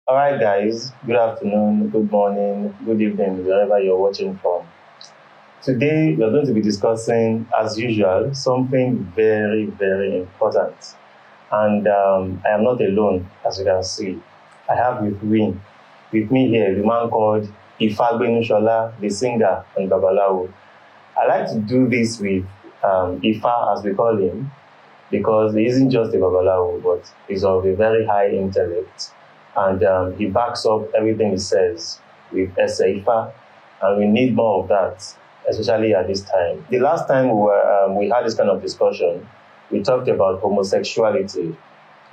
All right, guys. Good afternoon, good morning, good evening, wherever you're watching from. Today, we're going to be discussing, as usual, something very, very important. And I am not alone, as you can see. I have with me here, the man called Ifagbenusola, the singer and Babalawo. I like to do this with Ifa, as we call him, because he isn't just a Babalawo, but he's of a very high intellect. And he backs up everything he says with Ifa, and we need more of that, especially at this time. The last time we had this kind of discussion, we talked about homosexuality.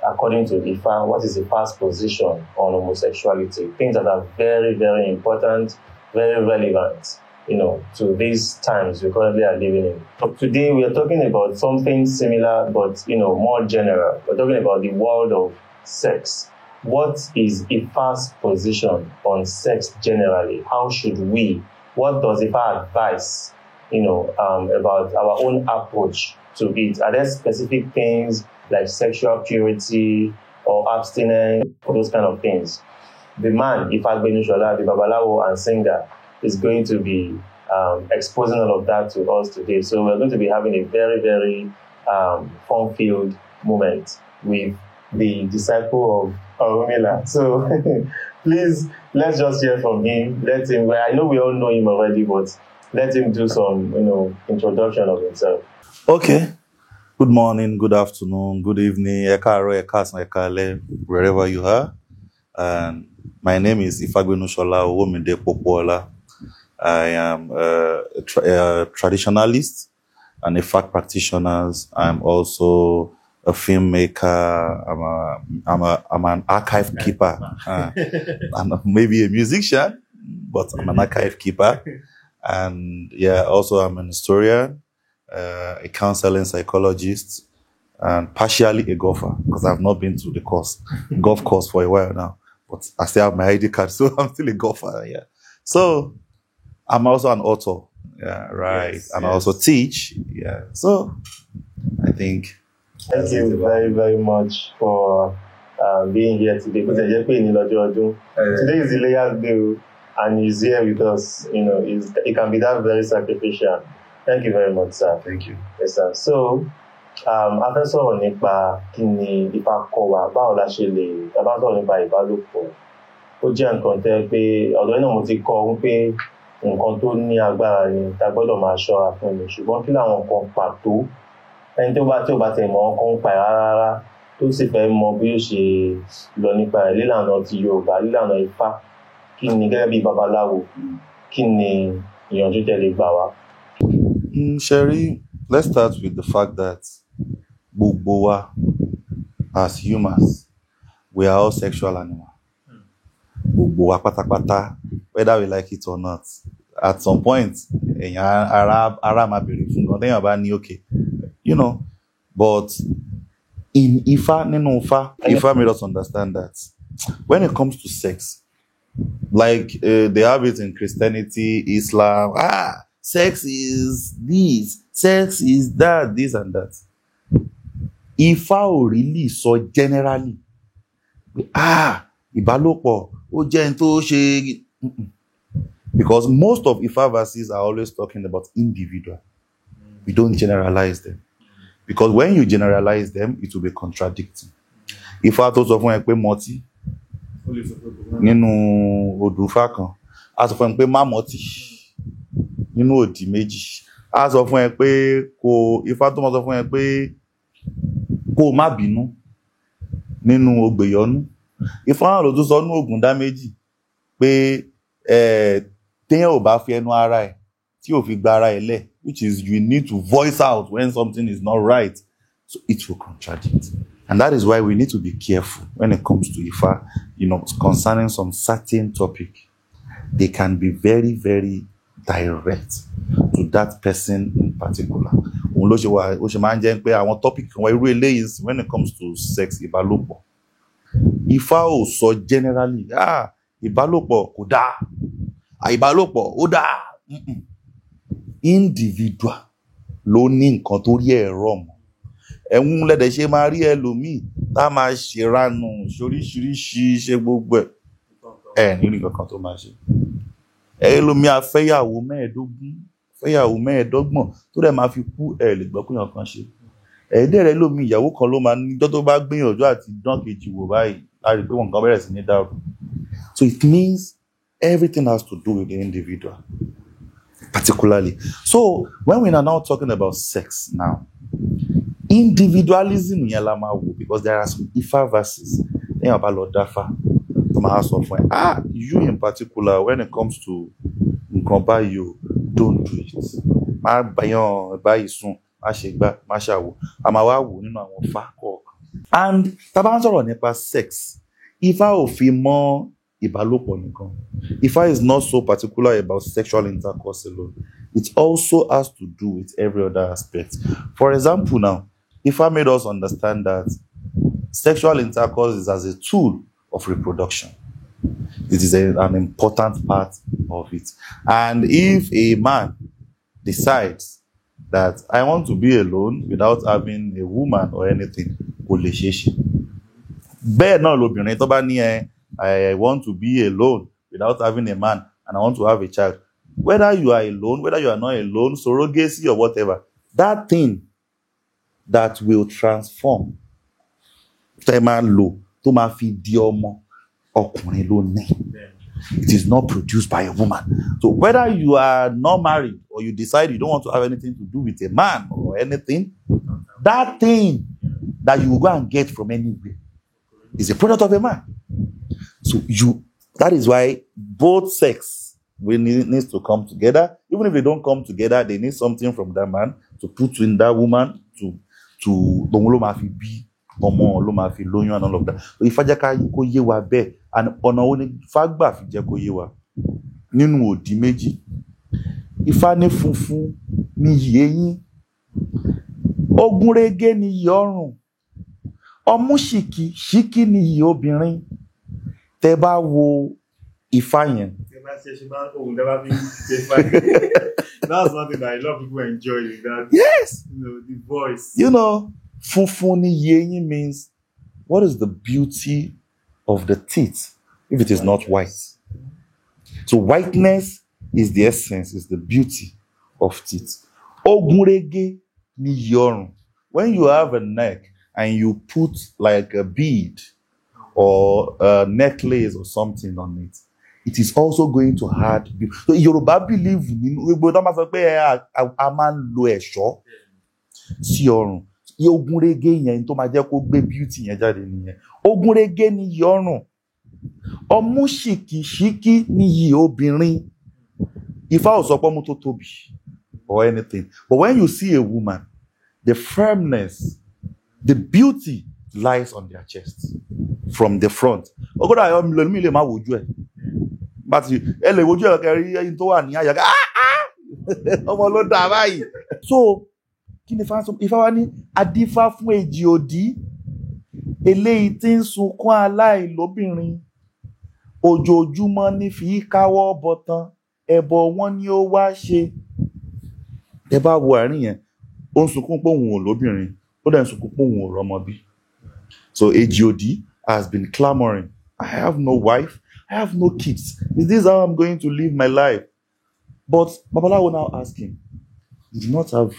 According to Ifa, what is Ifa's position on homosexuality? Things that are very, very important, very relevant, to these times we currently are living in. But today we are talking about something similar, but, more general. We're talking about the world of sex. What is Ifa's position on sex generally? How should we? What does Ifa advise, about our own approach to it? Are there specific things like sexual purity or abstinence, those kind of things? The man, Ifagbenusola, the Babalawo and singer, is going to be exposing all of that to us today. So we're going to be having a very, very fun-filled moment with the disciple of Owomide. So please, let's just hear from him. Let him, I know we all know him already, but let him do some, introduction of himself. Okay. Good morning, good afternoon, good evening, wherever you are. And my name is Ifagbenusola Ọmọmídé. I am a traditionalist and a fact practitioner. I'm also a filmmaker. I'm an archive keeper. I'm maybe a musician, but I'm an archive keeper. And also I'm an historian, a counseling psychologist, and partially a golfer, because I've not been to the golf course for a while now. But I still have my ID card, so I'm still a golfer. Yeah. So I'm also an author. Yeah, right. Yes, and I also teach. Yeah. So I think. Thank you very, very much for being here today. Today is the layers day, and he's here with us. It can be that very sacrificial. Thank you very much, sir. Thank you. Yes, sir. So, after sọ̀rọ̀ nípa kí ni Ifá kọ́ wa, báwo la ṣe lè bá sọ̀rọ̀ nípa ìbálòpọ̀. Ó jẹ́ nǹkan tẹ́ pé ọ̀dọ̀ náà mo ti kọ́ wípé nǹkan tó ní agbára ni tá gbọ́dọ̀ máa ṣọ́ra fún mi. Ṣùgbọ́n kí làwọn nǹkan pàtó ẹni tí ó bá tẹ̀ mọ́ ọkàn pa rárá tó sì fẹ́ mọ bí ó ṣe lọ nípa ẹ̀ lílànà ti Yorùbá, lílànà Ifá, kí ni gẹ́gẹ́ bí babaláwo, kí ni ìyànjú tẹ́ lè gbà wá? Sherry, let's start with the fact that gbogbo wa, as humans, we are all sexual animals. Gbogbo wa pátápátá, whether we like it or not. At some point, ara ma bèrè fún gan téèyàn bá ní okay. But in Ifa, Ifa made us understand that when it comes to sex, like they have it in Christianity, Islam, sex is this, sex is that, this and that. Ifa ò really so generally, ìbálòpọ̀, ó jẹ́ n tó ṣe. Because most of Ifa verses are always talking about individual. We don't generalize them. Because when you generalize them, it will be contradicting. Ifa tó sọ fún ẹ pé mọtí nínú odù Ifá kan, a sọ fún ẹ pé má mọtí nínú òdì méjì. A sọ fún ẹ pé Ifá tó mọ sọ fún ẹ pé kó má bínú nínú ògbèyọnú. Ifá náà ló tún sọ nínú Ògùndá méjì pé téèyàn ò bá fi ẹnu ara ẹ̀ tí ò fi gba ara ẹ̀ lẹ̀, which is you need to voice out when something is not right, so it will contradict. And that is why we need to be careful when it comes to Ifa, concerning some certain topic. They can be very, very direct to that person in particular. Òun ló ṣe máa ń jẹ́ pé àwọn topic kan wá irú eléyìí when it comes to sex, ìbálòpọ̀. Ifa ò sọ generally, ìbálòpọ̀ kò dáa, ìbálòpọ̀ ó dáa. Individual ló ní nǹkan tó rí ẹ̀rọ mọ́. Ẹ̀hún lẹ́dẹ̀ ṣe máa rí ẹlòmíì tá máa ṣèrànù ṣoríṣiríṣi ṣe gbogbo ẹ̀. Nínú kankan tó máa ṣe. Ẹlòmíì á fẹ́yàwó mẹ́ẹ̀ẹ́dógún, fẹ́yàwó mẹ́ẹ̀ẹ́dọ́gbọ̀n tó dẹ̀ máa fi kú lè gbọ́ pé nǹkan ṣe. Ẹ̀ẹ́dẹ̀rẹ̀ lómi ìyàwó kan ló máa níjọ́ tó bá gbìyànjú àti dán kejì wò báyìí láti pé nǹkan bẹ̀rẹ̀ sí ní dàrú. So it means everything has to do with the individual, particularly. So when we are now talking about sex now, individualism yẹn la máa wò, because there are some Ifa verses téèyàn bá lọ dáfá tó máa sọ fún ẹ, you in particular, when it comes to nǹkan báyìí o, don't do it. Má báyàn báyìí sùn, má ṣe gbá, má ṣàwò. A máa wá wò nínú àwọn Ifá kọ̀ọ̀kan. And tá bá ń sọ̀rọ̀ nípa sex, Ifá ò fi mọ́ ìbálòpọ̀ nìkan. Ifá is not so particular about sexual intercourse alone. It also has to do with every other aspect. For example now, Ifá made us understand that sexual intercourse is as a tool of reproduction. It is an important part of it. And if a man decides that I want to be alone without having a woman or anything, kò lè ṣeé ṣe. Bẹ́ẹ̀ náà lobìnrin tó bá ní I want to be alone without having a man and I want to have a child. Whether you are alone, whether you are not alone, surrogacy or whatever, that thing that will transform tẹ́ máa lò tó máa fi di ọmọ ọkùnrin ló ní. It is not produced by a woman. So whether you are not married or you decide you don't want to have anything to do with a man or anything, that thing that you will go and get from anywhere is a product of a man. So that is why both sex needs to come together. Even if they don't come together, they need something from that man to put in that woman to ló máa fi bí ọmọ, ló máa fi lóyún and all of that. So Ifá jẹ́ kó yé wa bẹ́ẹ̀, and ọ̀nà wo ni Ifá gbà fi jẹ́ kó yé wa nínú òdì méjì. Ifá ní funfun ni iyì eyín, ogúnrégé ni iyì ọrùn, ọmú ṣìkì ni iyì obìnrin. Tẹ́ bá wo Ifá yẹn. That's something that a lot of people enjoy. That, yes. The voice. Funfun ni iyì eyín means what is the beauty of the teeth if it is not white? So whiteness is the essence, is the beauty of teeth. Ogúnrégé ni iyì ọrùn. When you have a neck and you put like a bead or a necklace or something on it, it is also going to add beauty. So Yoruba believe in a man lo ẹ̀ṣọ́ sí ọrùn. Ogúnrégé yẹn tó máa jẹ́ kó gbé beauty yẹn jáde nìyẹn. Ogúnrégé ni iyì ọrùn, ọmú ṣìkì ni iyì obìnrin. Ifá ò sọ pé ọmú tó tóbi or anything. But when you see a woman, the firmness, the beauty lies on their chest from the front. Ogoda ayọ̀ mi lè má wojú ẹ̀. But ẹ lè wojú ẹ̀ kẹrí ẹyin tó wà ní àyà. Ọmọ ló dà báyìí. So kí ni Ifá wá ní adífá fún èjì òdì eléyìí tí ń sunkún aláìlóbìnrin, ojoojúmọ́ ní fi káwọ́ bọ̀tán, ẹbọ wọn ni ó wá ṣe. Ẹ bá wo àárín yẹn, ó ń sunkún pé òun ò lóbìnrin, ó dẹ̀ ń sunkún pé òun ò rọ́mọ bí. So èjì òdì has been clamoring, I have no wife, I have no kids. Is this how I'm going to live my life? But Babalawo now ask him, you do not have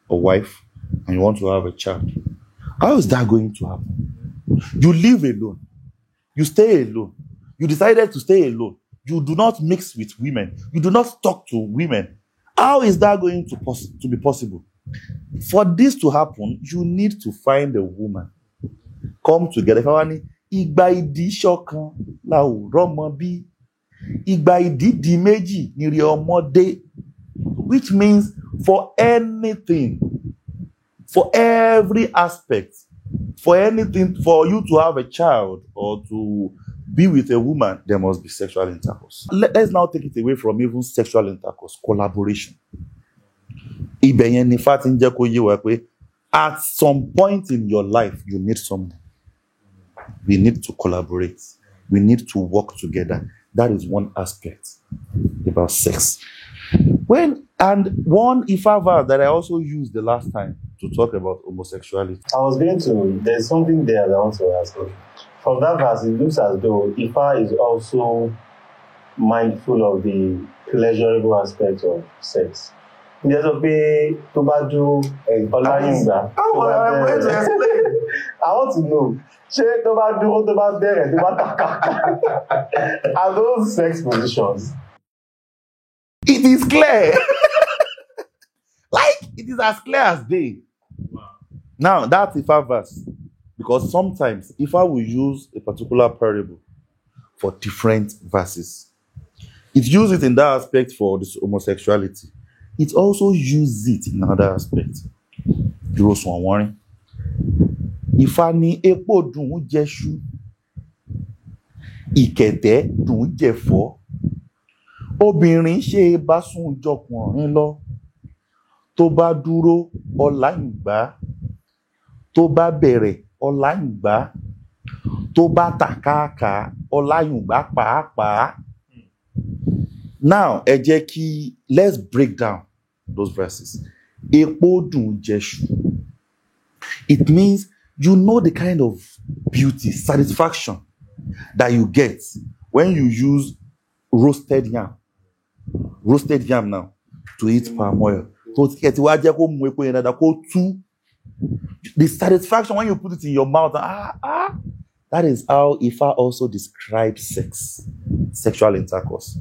a wife and you want to have a child. How is that going to happen? You live alone. You stay alone. You decided to stay alone. You do not mix with women. You do not talk to women. How is that going to be possible? For this to happen, you need to find a woman. Come together. Ìgbà ìdí ṣọ̀kan la ò rọ́mọ bí. Ìgbà ìdí di méjì ni ire ọmọdé. Which means for anything, for every aspect, for anything, for you to have a child or to be with a woman, there must be sexual intercourse. Let's now take it away from even sexual intercourse, collaboration. Ibẹ̀ yẹn ni Ifá ti ń jẹ́ kó yé wa pé at some point in your life, you need someone. We need to collaborate. We need to work together. That is one aspect about sex. One Ifá verse that I also used the last time to talk about homosexuality. There's something there that I want to ask you. from that verse, it looks as though Ifa is also mindful of the pleasurable aspect of sex. There's a way to do Olayinga. I want to know. Are those sex positions? It is clear. Like, it is as clear as day. Wow. Now, that's Ifa verse. Because sometimes Ifa will use a particular parable for different verses. It uses it in that aspect for this homosexuality. It also uses it in another aspect. Ifa ni epo dun jeshu, ìkẹ̀tẹ̀ dun jẹ̀fọ́, obìnrin ṣe bá sùn jọkùnrin lọ, tó bá dúró ọláyìngbá, tó bá bẹ̀rẹ̀ ọláyìngbá, tó bá tàkàkà ọláyìngbá pàápàá. Now, let's break down those verses. Epo dun jeshu. It means you know the kind of beauty, satisfaction that you get when you use roasted yam. Roasted yam now to eat palm oil. The satisfaction when you put it in your mouth. That is how Ifa also describes sex, sexual intercourse.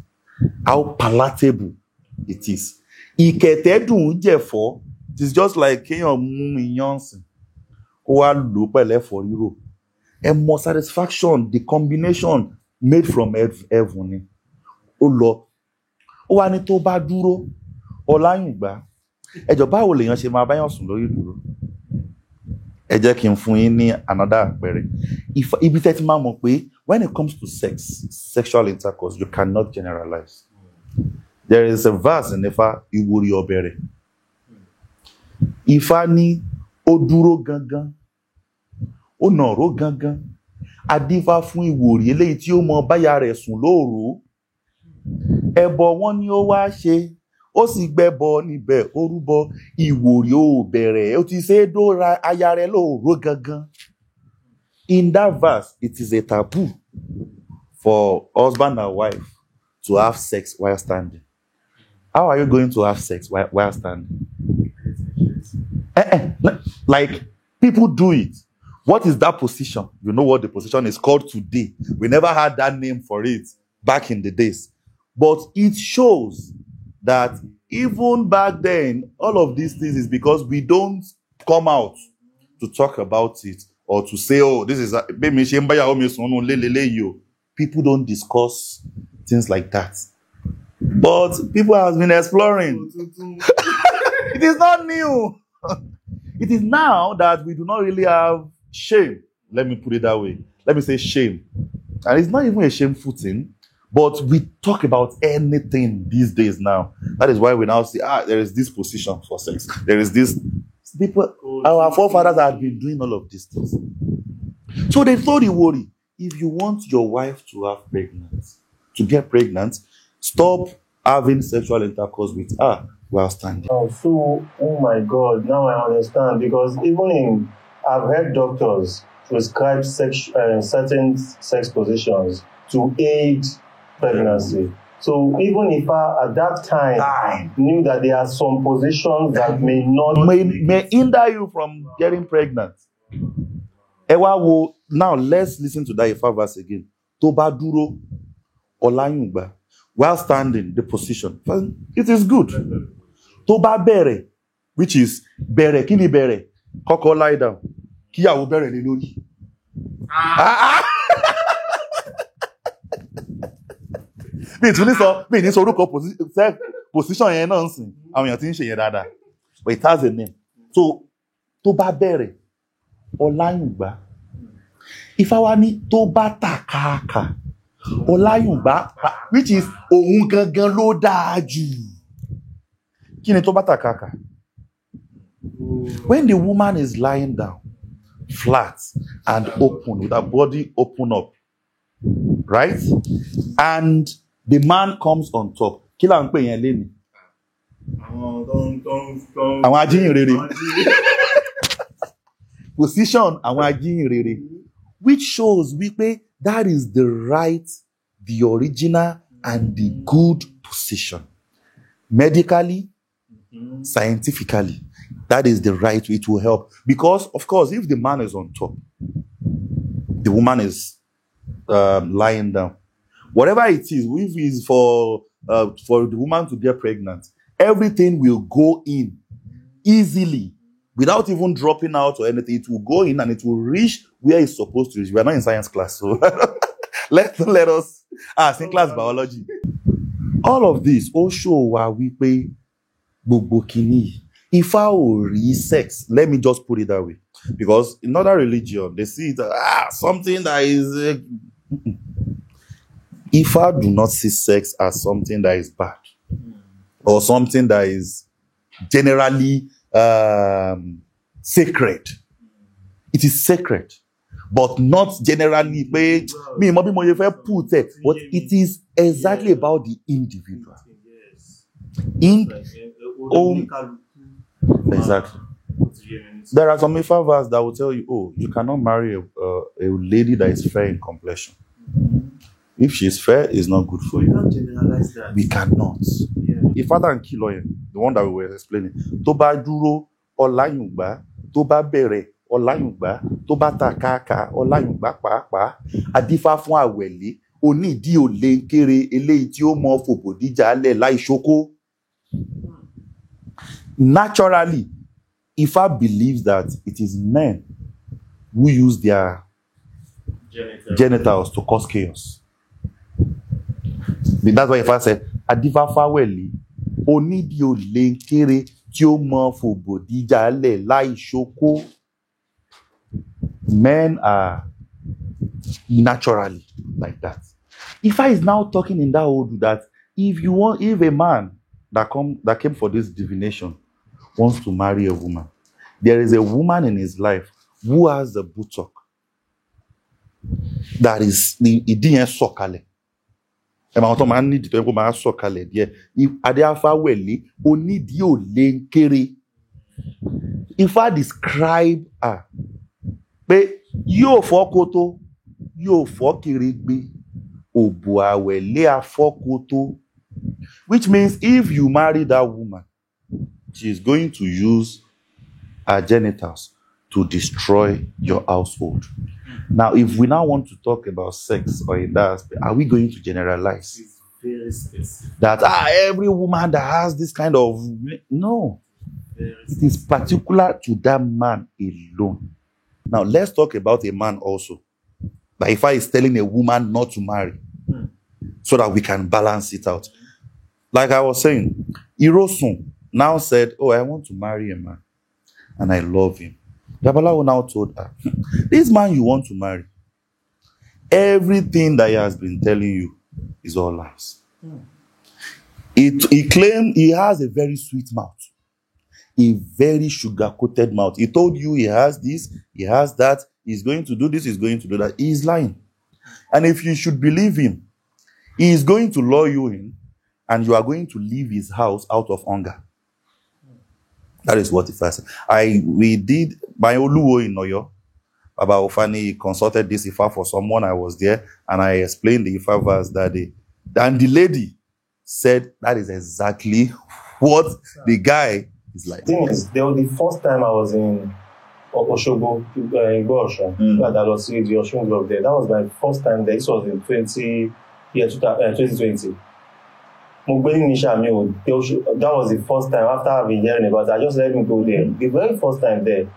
How palatable it is. It is just like and more satisfaction, the combination made from heaven. Oh Lord. Oh, I need to ba duro. Ọláyìngbá. Ẹjọ́ báwo lèèyàn ṣe máa báyàn sùn lórí dúró. Ẹ jẹ́ kí n fún yín ní another àpẹẹrẹ. Ibi tẹ́ ti máa mọ̀ pé when it comes to sex, sexual intercourse, you cannot generalize. There is a verse in Ifa, Ìwòrì ọ̀bẹ̀rẹ̀. Ifa ní ó dúró gangan, ó nàró gangan, adífá fún ìwòrì eléyìí tí ó mọ báyà rẹ̀ sùn lóòró. Ẹbọ wọn ni ó wá ṣe, ó sì gbẹbọ níbẹ̀ ó rúbọ, ìwòrì ó bẹ̀rẹ̀, ó ti ṣe dóra aya rẹ̀ lóòró gangan. In that verse, it is a taboo for husband and wife to have sex while standing. How are you going to have sex while standing? Like, people do it. What is that position? You know what the position is called today. We never had that name for it back in the days. But it shows that even back then, all of these things is because we don't come out to talk about it or to say, oh, this is people don't discuss things like that. But people have been exploring. It is not new. It is now that we do not really have shame. Let me put it that way. Let me say shame. And it's not even a shameful thing, but we talk about anything these days now. That is why we now say, there is this position for sex. There is this. People, our forefathers have been doing all of these things. So they thought you worry. If you want your wife to get pregnant, stop having sexual intercourse with her while standing. Oh my God, now I understand. Because even I've heard doctors prescribe certain sex positions to aid pregnancy. So even if I, at that time, knew that there are some positions that may hinder you from getting pregnant. Now let's listen to that Ifa verse again. Tó bá dúró ọláyìngbá, while standing, the position, it is good. Tó bá bẹ̀rẹ̀, which is bẹ̀rẹ̀, kí ni bẹ̀rẹ̀? Kọ́kọ́ lie down. Kíyàwó bẹ̀rẹ̀ lé lórí. Mi ní sọ orúkọ position yẹn náà sìn. Àwọn èèyàn tí ń ṣe yẹn dáadáa. But it has a name. So, tó bá bẹ̀rẹ̀ ọláyìngbá. Ifá wá ní tó bá tàkàkà ọláyìngbá, which is òun gangan ló dáa jù. Kí ni tó bá tàkàkà? When the woman is lying down, flat and open, with her body open up, right? And the man comes on top. Kí là ń pè yẹn léni? Àwọn ajíhìnrere. Position àwọn ajíhìnrere. which shows wípé that is the right, the original, and the good position. Medically, scientifically, that is the right way to help. Because, of course, if the man is on top, the woman is lying down. Whatever it is, if it's for the woman to get pregnant, everything will go in easily without even dropping out or anything. It will go in and it will reach where it's supposed to reach. We are not in science class, so let us. It's in class biology. All of this also why we pay Bobokini. If I read sex, let me just put it that way. Because in other religion, they see it something that is. If I do not see sex as something that is bad or something that is generally sacred, it is sacred, but not generally. But it is exactly about the individual. Exactly. There are some Ifavas that will tell you, oh, you cannot marry a lady that is fair in complexion. If she's fair, it's not good for you. We can't generalize that. We cannot. Yeah. If father and Kiloyen, the one that we were explaining, Toba duro olayungba, Toba bere olayungba, Toba takaka olayungba pa adifa fún awele, onidi o lenkere eleyi tí ó mọ fòbòdìjà lẹ̀ láì ṣókó. Naturally, Ifa believes that it is men who use their genitals to cause chaos. That's why Ifa said, Adifa faweli, onidi o lenkere tí ó mọ fòbòdìjà lẹ̀ láì ṣókó. Men are naturally like that. Ifa is now talking in that order that if a man that came for this divination wants to marry a woman, there is a woman in his life who has the buttock that is the sokale. If I describe her, yo fokoto, yo fokirigbe, obuawele afokoto, which means if you marry that woman, she is going to use her genitals to destroy your household. Now, if we now want to talk about sex or in that aspect, are we going to generalize? It's very specific. That every woman that has this kind of... No. It is particular to that man alone. Now, let's talk about a man also. That if I is telling a woman not to marry, so that we can balance it out. Like I was saying, Irosun now said, oh, I want to marry a man. And I love him. Babalawo now told her, this man you want to marry, everything that he has been telling you is all lies. He claimed he has a very sweet mouth, a very sugar-coated mouth. He told you he has this, he has that, he's going to do this, he's going to do that. He is lying. And if you should believe him, he is going to lure you in, and you are going to leave his house out of hunger. That is what Ifa said. We did my Oluwo in Oyo. Baba Ofani consulted this Ifa for someone. I was there, and I explained the Ifa verse that day. And the lady said that is exactly what the guy is like. The thing is, there was the first time I was in Oshogo, that I was seeing the Oshun Club there. That was my first time there. This was in 2020. That was the first time after I've been hearing about it. I just let me go there. The very first time there,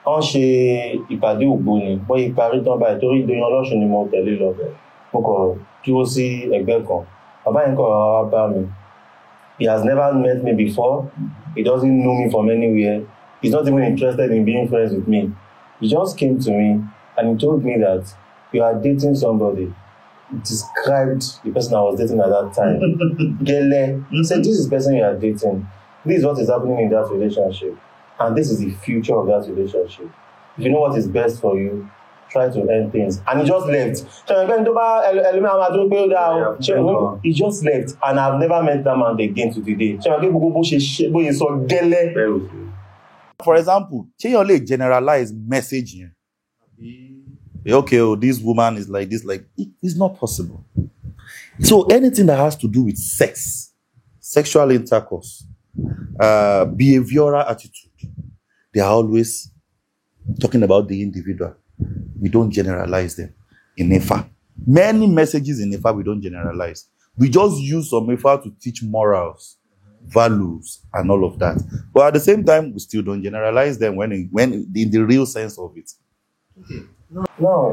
on ṣe ìpàdé ògbóni, wọ́n yí parí tán báyìí torí ìdóyin ọlọ́ṣun ni mo tẹ̀lé lọ bẹ̀. Mo kọ̀ dúró sí ẹgbẹ́ kan. Bàbá yẹn kọ̀ wá bá mi. He has never met me before. He doesn't know me from anywhere. He's not even interested in being friends with me. He just came to me and he told me that you are dating somebody. He described the person I was dating at that time. Gele, he said, this is the person you are dating. This is what is happening in that relationship. And this is the future of that relationship. If you know what is best for you, try to end things. And he just left. He just left. And I've never met that man again to today. For example, can you only generalize message here? Okay, oh, this woman is like this, like it's not possible. So anything that has to do with sex, sexual intercourse, behavioral attitude, they are always talking about the individual. We don't generalize them in Ifa. Many messages in Ifa we don't generalize. We just use some Ifa to teach morals, values, and all of that. But at the same time, we still don't generalize them when in the real sense of it. Okay. No,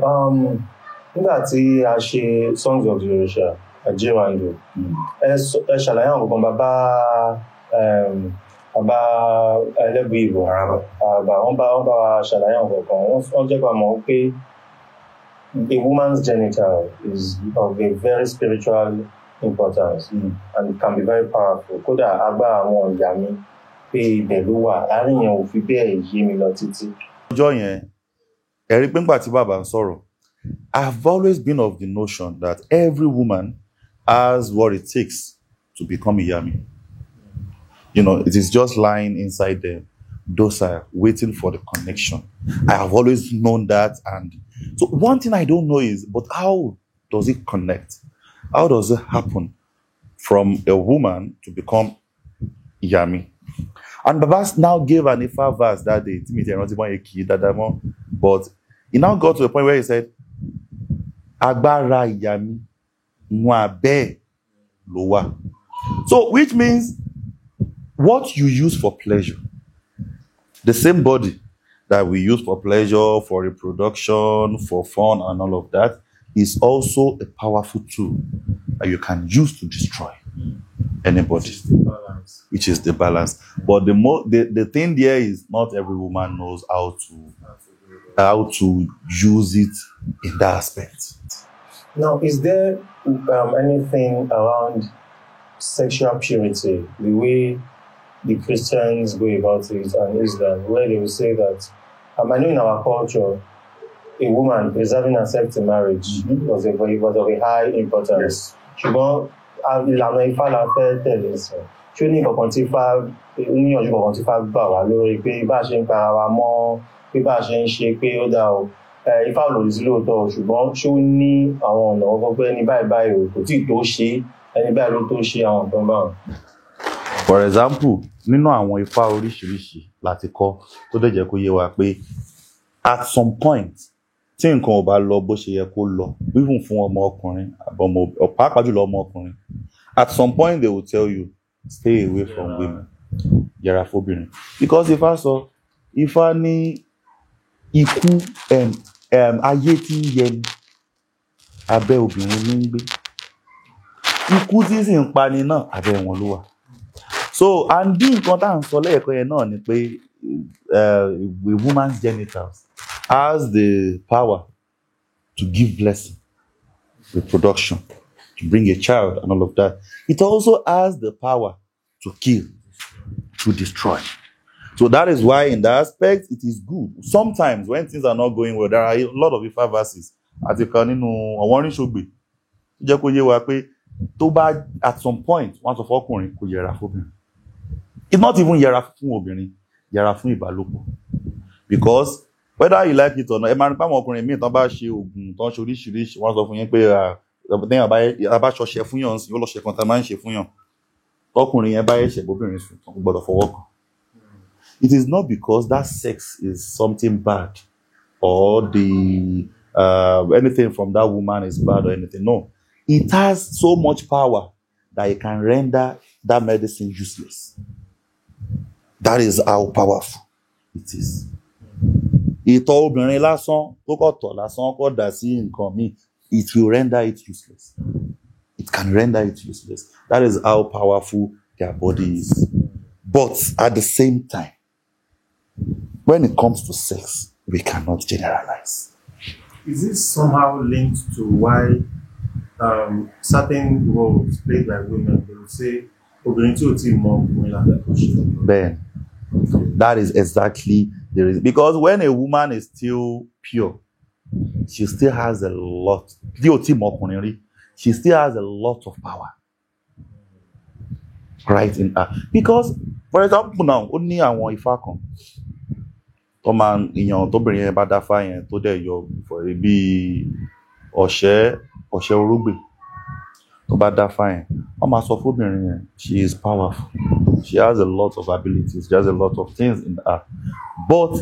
nígbà tí a ṣe Songs of the Orisha, Ajéwàndò, ẹ ṣàlàyé àwọn kankan bàbá ẹlẹ́gbẹ̀ẹ́ ìbò wọ́n bá wa ṣàlàyé àwọn kankan wọ́n jẹ́ pa mọ̀ pé a woman's genital is of a very spiritual importance and it can be very powerful. Kódà agbára àwọn ìyá mi pé ibẹ̀ ló wà àárín yẹn ò fi bẹ́ẹ̀ yé mi lọ títí. Ọjọ́ yẹn ẹ̀rí pé ńgbà tí bàbá ń sọ̀rọ̀, I've always been of the notion that every woman has what it takes to become a yami. You know, it is just lying inside them, docile, waiting for the connection. I have always known that. And so one thing I don't know is, but how does it connect? How does it happen from a woman to become yami? And Baba now gave an Ifa verse that day. But he now got to the point where he said, Agbára yami nwabe lowa. So, which means what you use for pleasure, the same body that we use for pleasure, for reproduction, for fun, and all of that, is also a powerful tool that you can use to destroy anybody, which is the balance. But the thing there is not every woman knows how to use it in that aspect. Now, is there anything around sexual purity, the way the Christians go about it and Islam, where they will say that, I know in our culture, a woman preserving herself in marriage was of a high importance. Ṣùgbọ́n ìlànà Ifá la fẹ́ tẹ̀lé sọ. Ṣé ní kankan tí ọjọ́ kankan tí Ifá gbà wá lórí pé bá ṣe ń para wa mọ́, pé bá ṣe ń ṣe pé ó dá o. Ifá ò lòdì sí lóòótọ́, ṣùgbọ́n ṣé ó ní àwọn ọ̀nà ọgbọ́n pé ẹni báyìí o kò tí ì tó ṣe, ẹni báyìí ló tó ṣe àwọn nǹkan báwọn. For example, nínú àwọn Ifá oríṣiríṣi láti kọ́ tó dẹ̀ jẹ́ kó yé wa pé at some point tí nǹkan ò bá lọ bó ṣe yẹ kó lọ, even fún ọmọ ọkùnrin pàápàá jùlọ ọmọ ọkùnrin, at some point they will tell you stay away from women, yẹra fóbìnrin, because Ifá ní ikú ayé tí ń yẹ abẹ́ obìnrin ní ń gbé, ikú tí sì ń pani náà abẹ́ wọn ló wà. So and bí nǹkan tá à ń sọ lẹ́ẹ̀kan yẹn náà ni pé a woman's genitals has the power to give blessing, reproduction, to bring a child and all of that. It also has the power to kill, to destroy. So that is why in that aspect it is good. Sometimes when things are not going well, there are a lot of Ifa verses. Àti kan nínú àwọn oníṣògbè jẹ́ kó yé wa pé tó bá at some point wọ́n sọ fọ́kùnrin kó yẹra fóbìnrin. It's not even yẹra fún obìnrin, yẹra fún ìbálòpọ̀. Because whether you like it or not, ẹ máa ní pàmò ọkùnrin míì tán bá ṣe oògùn tán ṣe oríṣiríṣi, wọ́n sọ fún yín pé téèyàn bá ṣọṣẹ fún yàn sí, ó lọ́ṣẹ kan tá a máa ń ṣe fún yàn. Tọkùnrin yẹn bá ẹ̀ṣẹ̀ bóbìnrin sùn tán gbọ́dọ̀ fọwọ́ kàn. It is not because that sex is something bad or anything from that woman is bad or anything. No. It has so much power that it can render that medicine useless. That is how powerful it is. Ìtọ̀ obìnrin lásán, tó kọ̀ tọ̀ lásán, kọ̀ dà sí nǹkan míì, it will render it useless. It can render it useless. That is how powerful their body is. But at the same time, when it comes to sex, we cannot generalize. Is this somehow linked to why certain roles played by women, they will say, Ben, that is exactly the reason. Because when a woman is still pure, she still has a lot. She still has a lot of power. Right in her. Because, for example, now, only I want Ifá kan. tó máa èèyàn tóbìnrin yẹn bá dáfá yẹn tó dẹ̀ yọ bí ọ̀ṣẹ́ orógbè tó bá dáfá yẹn wọ́n máa sọ fóbìnrin yẹn she is powerful, she has a lot of abilities, she has a lot of things in her, but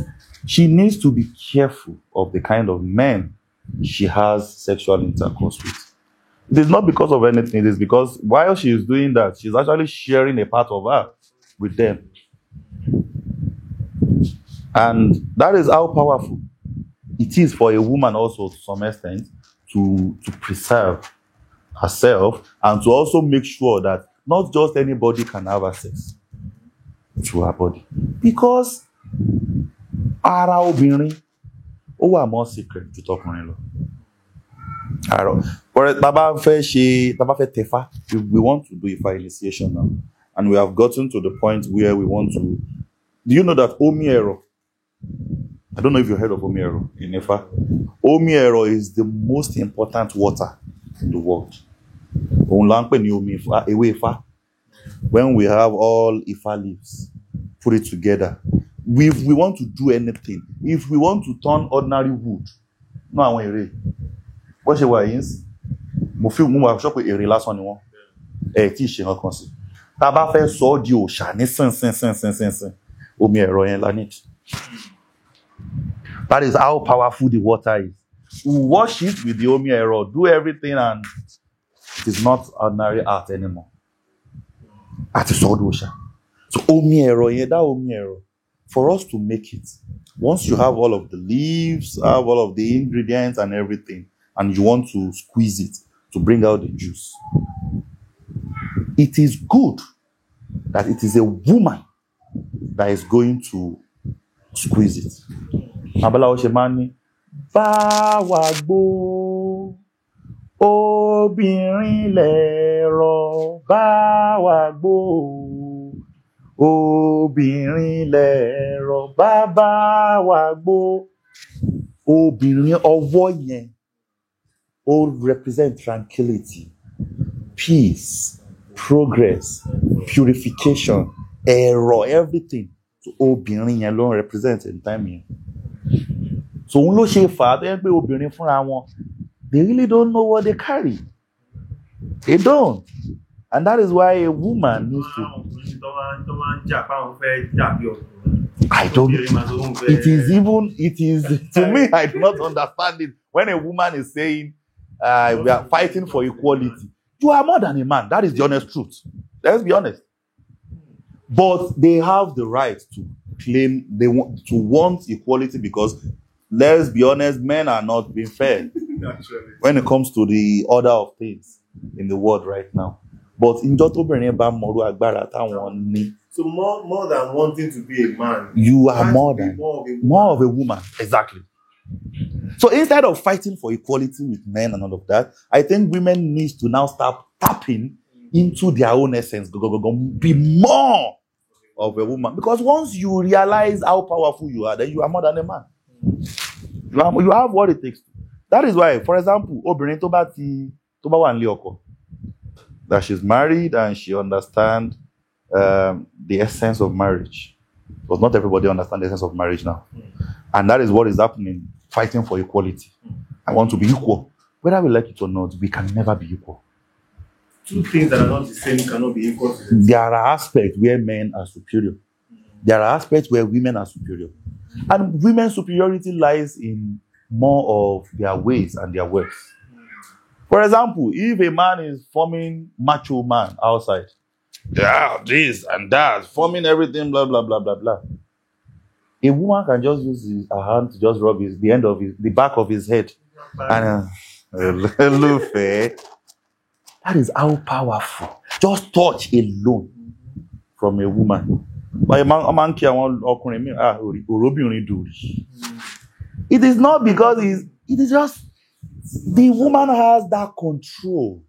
she needs to be careful of the kind of men she has sexual intercourse with. It is not because of anything, it is because while she is doing that, she's actually sharing a part of her with them. And that is how powerful it is for a woman also to some extent to preserve herself and to also make sure that not just anybody can have access to her body. Because ara obìnrin ó wà more secret ju tọkùnrin lọ. Baba fẹ́ tefa. We want to do Ifa initiation now. And we have gotten to the point where we want to. Do you know that Omi Ero? I don't know if you heard of Omi Ero in Ifa. Omi Ero is the most important water in the world. When we have all Ifa leaves, put it together. If we want to do anything, if we want to turn ordinary wood, no, I want to what she was mo feel mo wa sọ pé èrè lásán ni wọ́n tí ṣe nǹkan kan sí tá bá fẹ́ sọ di òòṣà ní sin omi ẹ̀rọ yẹn la need. That is how powerful the water is. We wash it with the omi ẹ̀rọ, do everything, and it is not ordinary art anymore. Àti sọ di òòṣà. So omi ẹ̀rọ yẹn, that omi ẹ̀rọ, for us to make it, once you have all of the leaves, have all of the ingredients and everything, and you want to squeeze it to bring out the juice, it is good that it is a woman that is going to squeeze it. Babalawo ṣe máa ní bá wa gbó obìnrin lẹ̀rọ, bá wa gbó obìnrin lẹ̀rọ, bá wa gbó obìnrin ọwọ́ yẹn. All represent tranquility, peace, progress, purification, error, everything. So obìnrin yẹn ló represent in time yẹn. So òun ló ṣe fà á tó yẹ pé obìnrin fúnra wọn, they really don't know what they carry. They don't. And that is why a woman needs to. I don't. It is to me, I do not understand it. When a woman is saying, we are fighting for equality, you are more than a man. That is the honest truth. Let's be honest. But they have the right to claim they want equality, because let's be honest, men are not being fair when it comes to the order of things in the world right now. But in so more than wanting to be a man, you are more of a woman. Exactly. So instead of fighting for equality with men and all of that, I think women need to now start tapping into their own essence. Be more of a woman. Because once you realize how powerful you are, then you are more than a man. You have what it takes. That is why, for example, obìnrin tó bá wà nílé ọkọ, that she's married and she understands the essence of marriage. Because not everybody understands the essence of marriage now. And that is what is happening, fighting for equality. I want to be equal. Whether we like it or not, we can never be equal. Two things that are not the same cannot be equal. There are aspects where men are superior. There are aspects where women are superior. And women's superiority lies in more of their ways and their words. For example, if a man is forming macho man outside, this and that, forming everything, blah, blah, blah, blah, blah. A woman can just use her hand to just rub the back of his head. And that is how powerful. Just touch alone from a woman. It is not because it is just the woman has that control.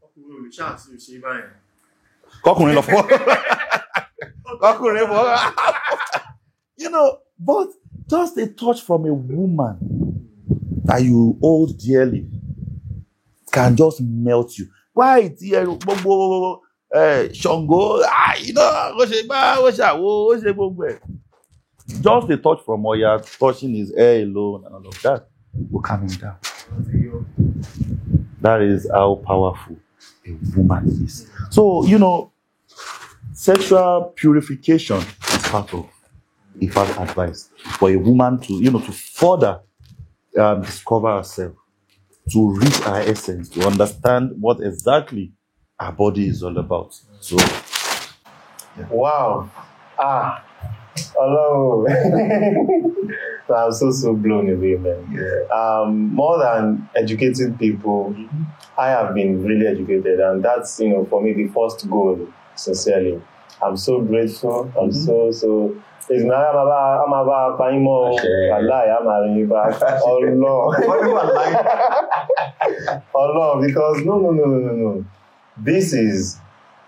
You know, but just a touch from a woman that you hold dearly can just melt you. Why? Shango, Just a touch from Oya, touching his hair alone and all of that will calm him down. That is how powerful a woman is. So, sexual purification is part of Ifa's advice for a woman to, to further discover herself, to reach her essence, to understand what exactly her body is all about. So, yeah. Wow. Hello. I'm so blown away, man. Yeah. More than educating people, I have been really educated, and that's, for me, the first goal, sincerely. I'm so grateful. I'm so it's not about Oh no, because no. This is,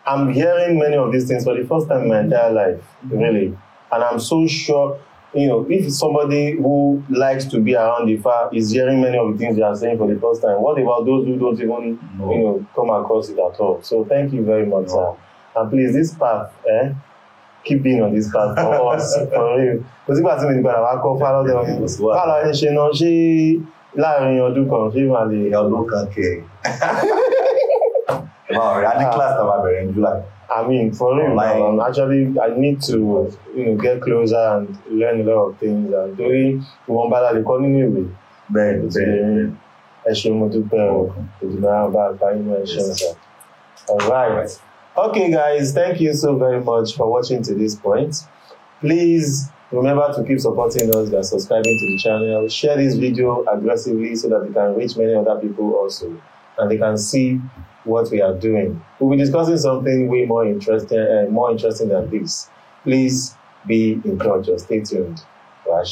I'm hearing many of these things for the first time in my entire life, really. And I'm so sure, if somebody who likes to be around Ifa is hearing many of the things they are saying for the first time, what about those who don't even, come across it at all? So thank you very much, sir. And please, this path, keep being on this path for us, for real. Because if I see anybody, I go follow them. I mean, for real, actually, I need to, get closer and learn a lot of things. And doing one battle, the economy way. All right. Okay, guys, thank you so very much for watching to this point. Please remember to keep supporting us by subscribing to the channel. Share this video aggressively so that we can reach many other people also, and they can see what we are doing. We'll be discussing something way more interesting than this. Please be in touch or stay tuned. Bye.